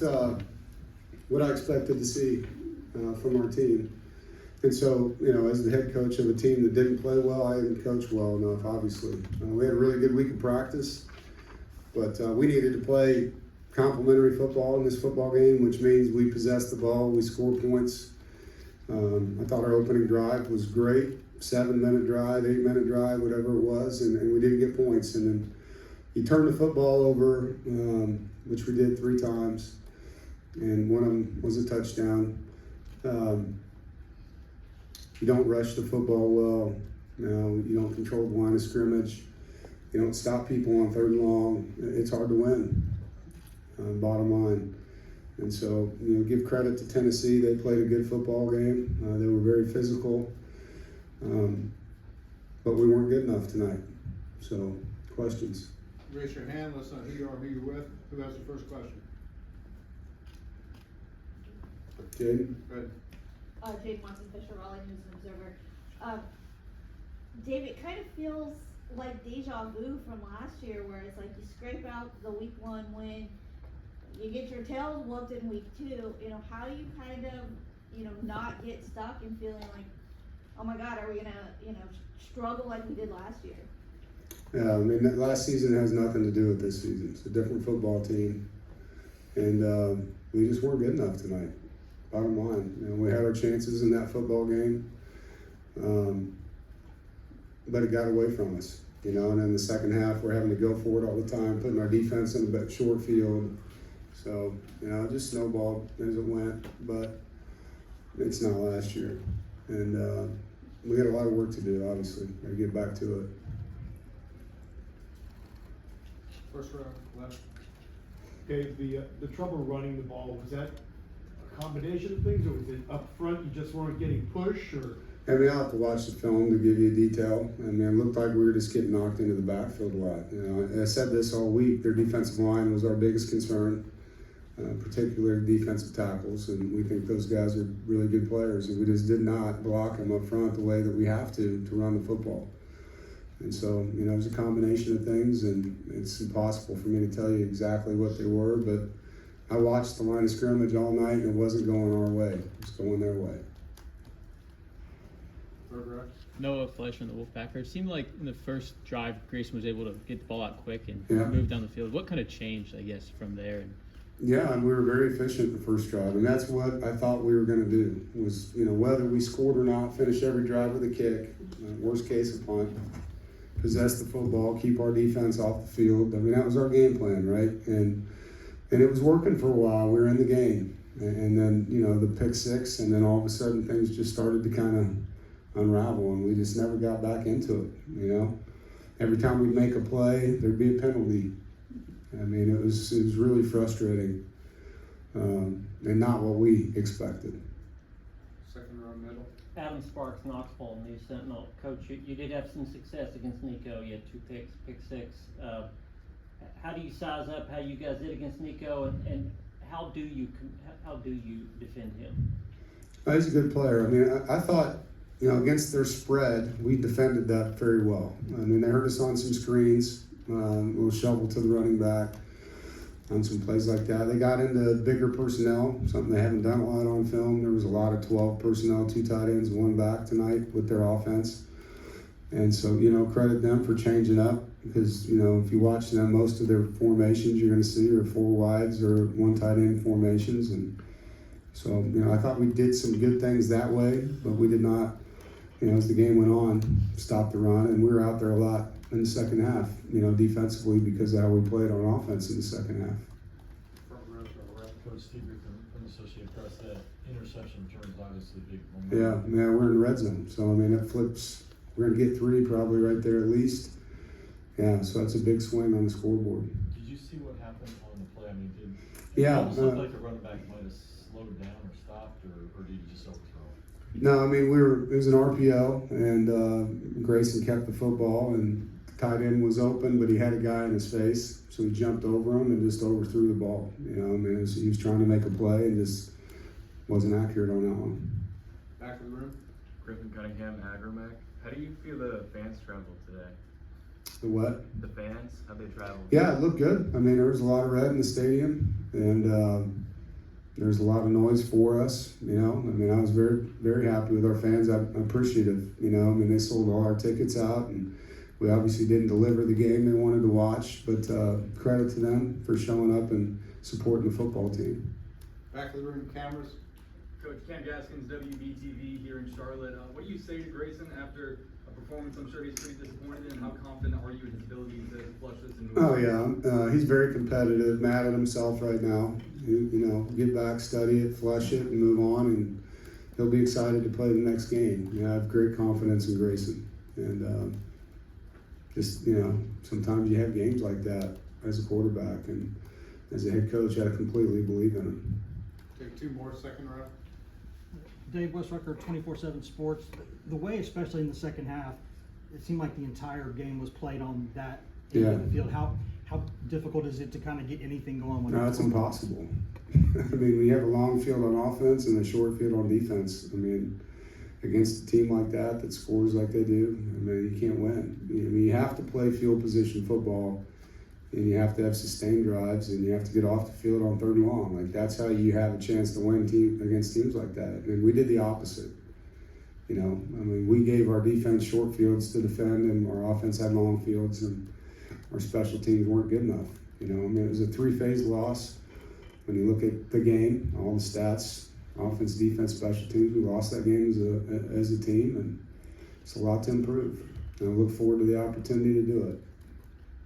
What I expected to see from our team. And so, as the head coach of a team that didn't play well, I didn't coach well enough, obviously. We had a really good week of practice, but we needed to play complementary football in this football game, which means we possess the ball, we score points. I thought our opening drive was great, 7-minute drive, 8-minute drive, whatever it was, and we didn't get points. And then you turn the football over, which we did 3 times, and one of them was a touchdown. You don't rush the football well. You don't control the line of scrimmage. You don't stop people on 3rd and long. It's hard to win, bottom line. And so, give credit to Tennessee. They played a good football game. They were very physical, but we weren't good enough tonight. So, questions? Raise your hand. Let's know who you are, who you're with. Who has the first question? Jaden? Go ahead. Jade Watson, Fisher, Raleigh News and Observer. Dave, it kind of feels like deja vu from last year, where it's like you scrape out the week 1 win, you get your tails whooped in week 2. How do you kind of, not get stuck and feeling like, oh my God, are we gonna, struggle like we did last year? Yeah, that last season has nothing to do with this season. It's a different football team, and we just weren't good enough tonight. Bottom line, we had our chances in that football game, but it got away from us. And in the second half, we're having to go for it all the time, putting our defense in a short field. So, it just snowballed as it went, but it's not last year. And we got a lot of work to do, obviously. Got to get back to it. First row, left. Dave, the trouble running the ball, was that a combination of things, or was it up front you just weren't getting push, or? I'll have to watch the film to give you a detail. It looked like we were just getting knocked into the backfield a lot. I said this all week, their defensive line was our biggest concern, particularly defensive tackles, and we think those guys are really good players, and we just did not block them up front the way that we have to run the football. And so, it was a combination of things, and it's impossible for me to tell you exactly what they were, but I watched the line of scrimmage all night, and it wasn't going our way. It was going their way. Third row. Noah Fleishman, the Wolfpack. It seemed like in the first drive, Grayson was able to get the ball out quick and move down the field. What kind of changed, I guess, from there? Yeah, and we were very efficient the first drive, and that's what I thought we were going to do. Was whether we scored or not, finish every drive with a kick. Worst case, a punt. Possess the football, keep our defense off the field. That was our game plan, right? And it was working for a while. We were in the game, and then the pick 6, and then all of a sudden things just started to kind of unravel, and we just never got back into it. Every time we'd make a play, there'd be a penalty. It was really frustrating, and not what we expected. Second row, middle. Adam Sparks, Knoxville, News Sentinel. Coach, you did have some success against Nico. You had 2 picks, pick 6. How do you size up how you guys did against Nico, and how do you defend him? He's a good player. I thought, against their spread, we defended that very well. They hurt us on some screens, a little shovel to the running back, on some plays like that. They got into bigger personnel, something they haven't done a lot on film. There was a lot of 12 personnel, 2 tight ends, 1 back tonight with their offense. And so, credit them for changing up, because, if you watch them, most of their formations you're going to see are 4 wides or 1 tight end formations. And so, I thought we did some good things that way, but we did not, as the game went on, stop the run. And we were out there a lot in the second half, defensively, because of how we played on offense in the second half. Front row, to the left. Coach Steve from Associated Press, that interception return is obviously big Yeah, momentum. we're in the red zone. So, it flips. We're going to get 3 probably right there at least. Yeah, so that's a big swing on the scoreboard. Did you see what happened on the play? It Yeah, almost looked like the running back might have slowed down or stopped, or did you just overthrow? No, it was an RPO, and Grayson kept the football, and the tight end was open, but he had a guy in his face, so he jumped over him and just overthrew the ball. He was trying to make a play and just wasn't accurate on that one. Back of the room. Griffin Cunningham, Agromac. How do you feel the fans traveled today? The what? The fans, how they traveled? Yeah, it looked good. There was a lot of red in the stadium, and there's a lot of noise for us, you know. I mean, I was very, very happy with our fans. I'm appreciative, you know. I mean, they sold all our tickets out, and we obviously didn't deliver the game they wanted to watch, but credit to them for showing up and supporting the football team. Back of the room cameras. Coach Cam Gaskins, WBTV here in Charlotte. What do you say to Grayson after a performance I'm sure he's pretty disappointed in? How confident are you in his ability to flush this and move Oh on? yeah, he's very competitive, mad at himself right now. You know, get back, study it, flush it, and move on, and he'll be excited to play the next game. You know, I have great confidence in Grayson, and just, you know, sometimes you have games like that as a quarterback, and as a head coach, I completely believe in him. Take two more, second row. Dave, West Rucker, 24/7 Sports. The way, especially in the second half, it seemed like the entire game was played on that end of the field. How difficult is it to kind of get anything going? When No, it's impossible. I mean, when you have a long field on offense and a short field on defense, I mean, against a team like that scores like they do, I mean, you can't win. I mean, you have to play field position football, and you have to have sustained drives, and you have to get off the field on 3rd and long. Like, that's how you have a chance to win against teams like that. And we did the opposite. You know, I mean, we gave our defense short fields to defend, and our offense had long fields, and our special teams weren't good enough. You know, I mean, it was a 3-phase loss. When you look at the game, all the stats, offense, defense, special teams, we lost that game as a team, and it's a lot to improve. And I look forward to the opportunity to do it.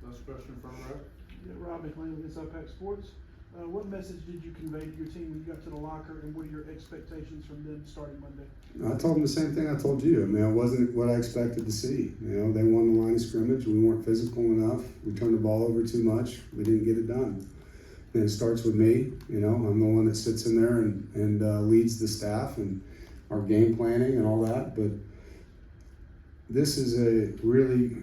Last question from row. Yeah, Rob McLean with Wolfpack Sports. What message did you convey to your team when you got to the locker, and what are your expectations from them starting Monday? I told them the same thing I told you. I mean, it wasn't what I expected to see. You know, they won the line of scrimmage. We weren't physical enough. We turned the ball over too much. We didn't get it done. And it starts with me. You know, I'm the one that sits in there and leads the staff and our game planning and all that. But this is a really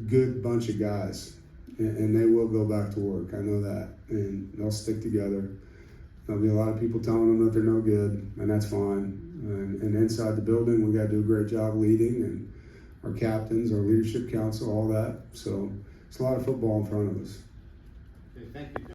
good bunch of guys, and they will go back to work. I know that, and they'll stick together. There'll be a lot of people telling them that they're no good, and that's fine. And inside the building, we got to do a great job leading, and our captains, our leadership council, all that. So it's a lot of football in front of us. Okay, thank you.